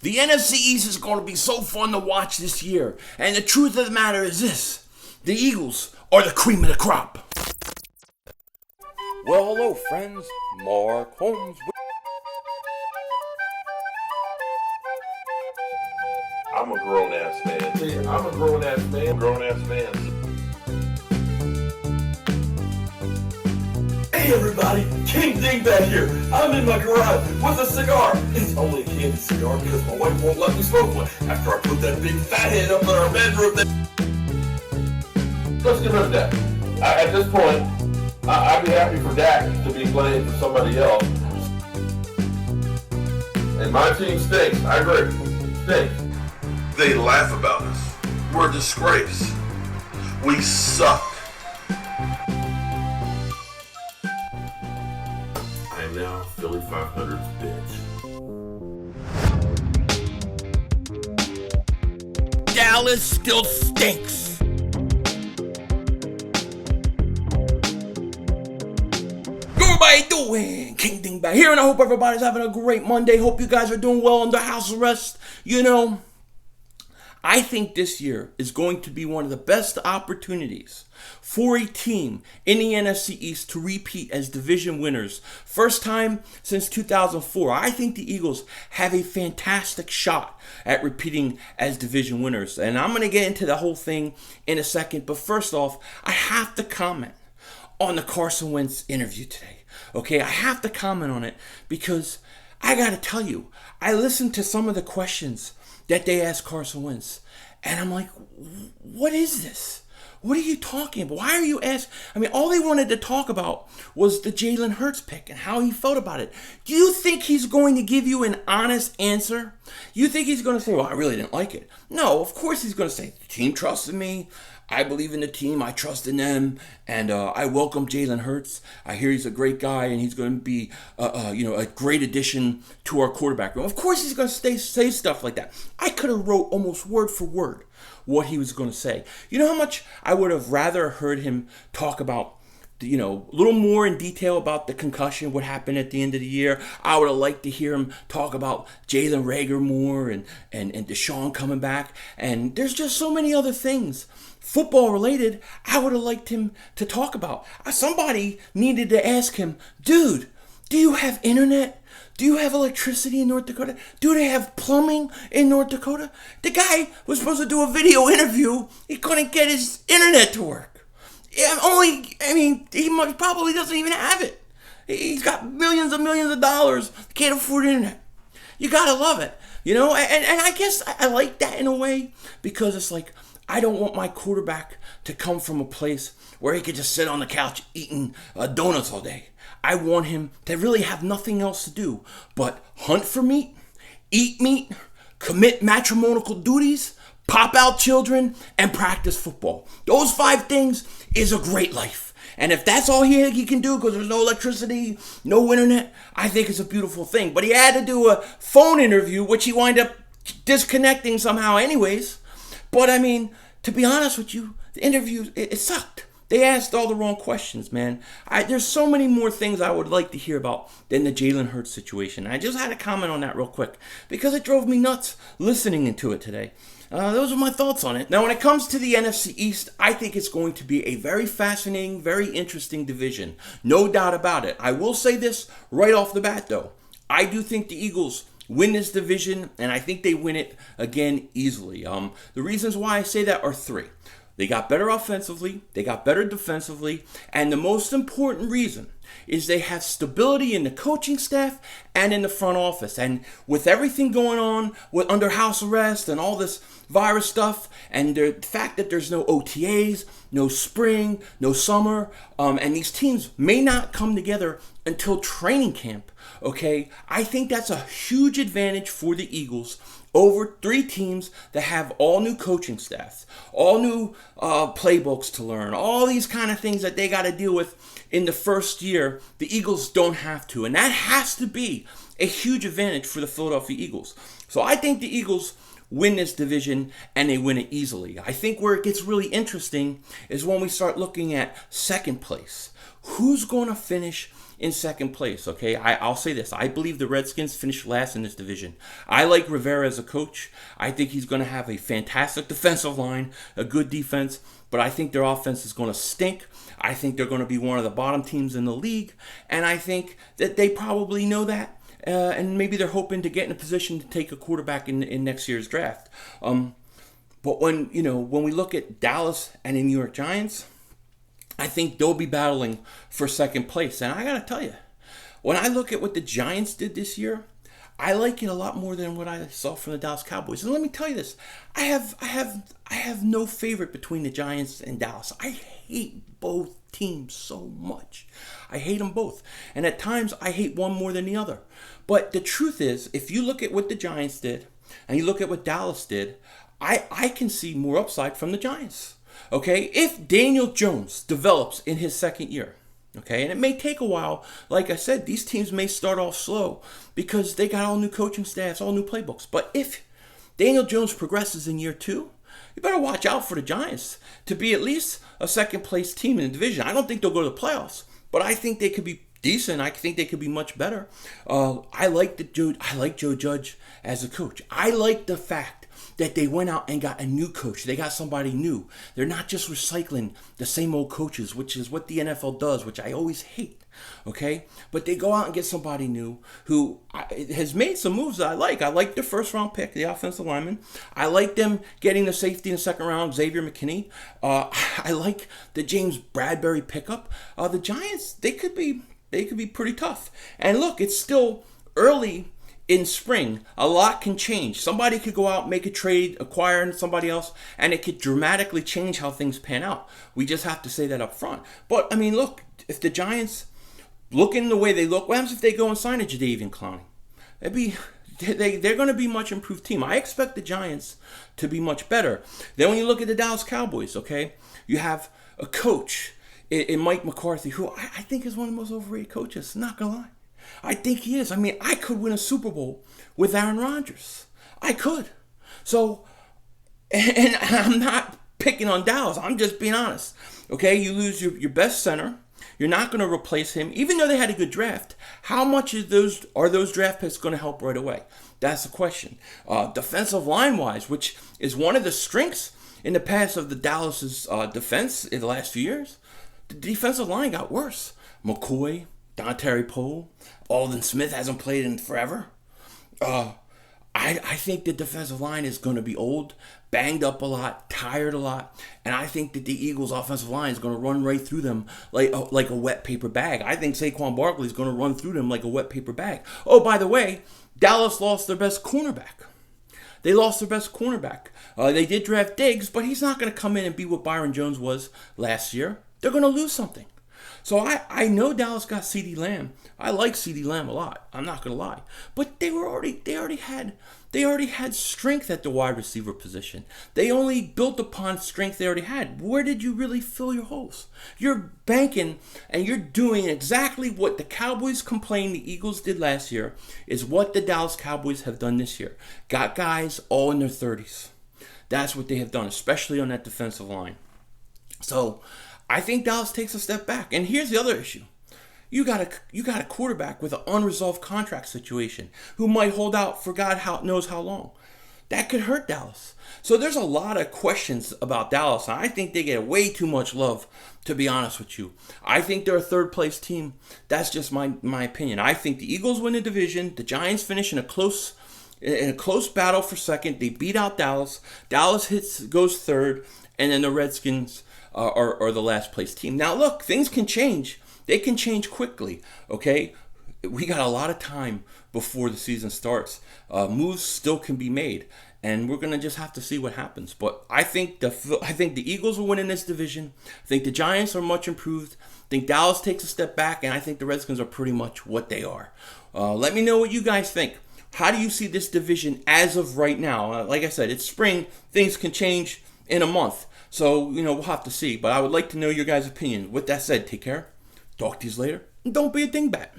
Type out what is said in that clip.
The NFC East is going to be so fun to watch this year. And the truth of the matter is this. The Eagles are the cream of the crop. Well, hello, friends. Mark Holmes. I'm a grown-ass man. Yeah, I'm a grown-ass man. Grown-ass man. Hey everybody, King Dingbat here. I'm in my garage with a cigar. It's only a candy cigar because my wife won't let me smoke one after I put that big fat head up in our bedroom. Let's get rid of that. At this point, I'd be happy for Dak to be playing for somebody else. And my team stinks. I agree. Stinks. They laugh about us. We're a disgrace. We suck. I am now Philly 500's bitch. Dallas still stinks. Everybody doing? King Dingbat here, and I hope everybody's having a great Monday. Hope you guys are doing well under house arrest. You know, I think this year is going to be one of the best opportunities for a team in the NFC East to repeat as division winners. First time since 2004. I think the Eagles have a fantastic shot at repeating as division winners. And I'm going to get into the whole thing in a second. But first off, I have to comment on the Carson Wentz interview today. Okay, I have to comment on it because I got to tell you, I listened to some of the questions that they asked Carson Wentz, and I'm like, what is this? What are you talking about? Why are you asking? I mean, all they wanted to talk about was the Jalen Hurts pick and how he felt about it. Do you think he's going to give you an honest answer? You think he's going to say, well, I really didn't like it? No, of course he's going to say, the team trusted me. I believe in the team. I trust in them, and I welcome Jalen Hurts. I hear he's a great guy, and he's going to be, a great addition to our quarterback room. Of course, he's going to say stuff like that. I could have wrote almost word for word what he was going to say. You know how much I would have rather heard him talk about, a little more in detail about the concussion, what happened at the end of the year. I would have liked to hear him talk about Jalen Reagor more and Deshaun coming back. And there's just so many other things, football related, I would have liked him to talk about. Somebody needed to ask him, dude, do you have internet? Do you have electricity in North Dakota? Do they have plumbing in North Dakota? The guy was supposed to do a video interview. He couldn't get his internet to work. He probably doesn't even have it. He's got millions of dollars. Can't afford internet. You gotta love it, and I guess I like that in a way because it's like I don't want my quarterback to come from a place where he could just sit on the couch eating donuts all day. I want him to really have nothing else to do but hunt for meat, eat meat, commit matrimonial duties, pop out children, and practice football. Those 5 things is a great life. And if that's all he can do because there's no electricity, no internet, I think it's a beautiful thing. But he had to do a phone interview, which he wound up disconnecting somehow anyways. But I mean, to be honest with you, the interview, it sucked. They asked all the wrong questions, man. There's so many more things I would like to hear about than the Jalen Hurts situation. I just had to comment on that real quick because it drove me nuts listening to it today. Those are my thoughts on it. Now, when it comes to the NFC East, I think it's going to be a very fascinating, very interesting division. No doubt about it. I will say this right off the bat, though. I do think the Eagles win this division, and I think they win it again easily. The reasons why I say that are 3. They got better offensively, they got better defensively, and the most important reason is they have stability in the coaching staff and in the front office. And with everything going on with under house arrest and all this virus stuff, and the fact that there's no OTAs, no spring, no summer, and these teams may not come together until training camp, okay? I think that's a huge advantage for the Eagles over 3 teams that have all new coaching staffs, all new playbooks to learn, all these kind of things that they got to deal with in the first year. The Eagles don't have to, and that has to be a huge advantage for the Philadelphia Eagles. So I think the Eagles win this division, and they win it easily. I think where it gets really interesting is when we start looking at second place. Who's going to finish in second place, okay? I'll say this. I believe the Redskins finish last in this division. I like Rivera as a coach. I think he's going to have a fantastic defensive line, a good defense, but I think their offense is going to stink. I think they're going to be one of the bottom teams in the league, and I think that they probably know that. And maybe they're hoping to get in a position to take a quarterback in next year's draft. But when we look at Dallas and the New York Giants, I think they'll be battling for second place. And I gotta tell you, when I look at what the Giants did this year, I like it a lot more than what I saw from the Dallas Cowboys. And let me tell you this: I have no favorite between the Giants and Dallas. I hate both teams so much. I hate them both. And at times, I hate one more than the other. But the truth is, if you look at what the Giants did, and you look at what Dallas did, I can see more upside from the Giants. Okay? If Daniel Jones develops in his second year, okay, and it may take a while, like I said, these teams may start off slow because they got all new coaching staffs, all new playbooks. But if Daniel Jones progresses in year 2, you better watch out for the Giants to be at least a second place team in the division. I don't think they'll go to the playoffs, but I think they could be decent. I think they could be much better. I like Joe Judge as a coach. I like the fact that they went out and got a new coach. They got somebody new. They're not just recycling the same old coaches, which is what the NFL does, which I always hate. Okay? But they go out and get somebody new who has made some moves that I like. I like their first round pick, the offensive lineman. I like them getting the safety in the second round, Xavier McKinney. I like the James Bradbury pickup. The Giants, they could be pretty tough. And look, it's still early in spring. A lot can change. Somebody could go out, make a trade, acquire somebody else, and it could dramatically change how things pan out. We just have to say that up front. But, I mean, look, if the Giants look in the way they look, what happens if they go and sign a Jadeveon Clowney? They're going to be a much improved team. I expect the Giants to be much better. Then when you look at the Dallas Cowboys, okay, you have a coach in Mike McCarthy, who I think is one of the most overrated coaches, not going to lie. I think he is. I mean, I could win a Super Bowl with Aaron Rodgers. I could. So, and I'm not picking on Dallas. I'm just being honest. Okay, you lose your best center. You're not going to replace him, even though they had a good draft. How much are those draft picks going to help right away? That's the question. Defensive line-wise, which is one of the strengths in the past of the Dallas's defense in the last few years, the defensive line got worse. McCoy, Dontari Poe, Alden Smith hasn't played in forever. I think the defensive line is going to be old, banged up a lot, tired a lot, and I think that the Eagles' offensive line is going to run right through them like a wet paper bag. I think Saquon Barkley is going to run through them like a wet paper bag. Oh, by the way, Dallas lost their best cornerback. They lost their best cornerback. They did draft Diggs, but he's not going to come in and be what Byron Jones was last year. They're going to lose something. So I know Dallas got CeeDee Lamb. I like CeeDee Lamb a lot. I'm not gonna lie, but they already had strength at the wide receiver position. They only built upon strength they already had. Where did you really fill your holes? You're banking and you're doing exactly what the Cowboys complained the Eagles did last year is what the Dallas Cowboys have done this year. Got guys all in their 30s. That's what they have done, especially on that defensive line. So I think Dallas takes a step back. And here's the other issue. You got a quarterback with an unresolved contract situation who might hold out for God knows how long. That could hurt Dallas. So there's a lot of questions about Dallas. I think they get way too much love, to be honest with you. I think they're a third place team. That's just my opinion. I think the Eagles win the division. The Giants finish in a close battle for second. They beat out Dallas. Dallas goes third, and then the Redskins are the last place team. Now look, things can change. They can change quickly, okay? We got a lot of time before the season starts. Moves still can be made, and we're going to just have to see what happens. But I think the Eagles will win in this division. I think the Giants are much improved. I think Dallas takes a step back, and I think the Redskins are pretty much what they are. Let me know what you guys think. How do you see this division as of right now? Like I said, it's spring. Things can change in a month. So, we'll have to see. But I would like to know your guys' opinion. With that said, take care. Talk to you later. And don't be a dingbat.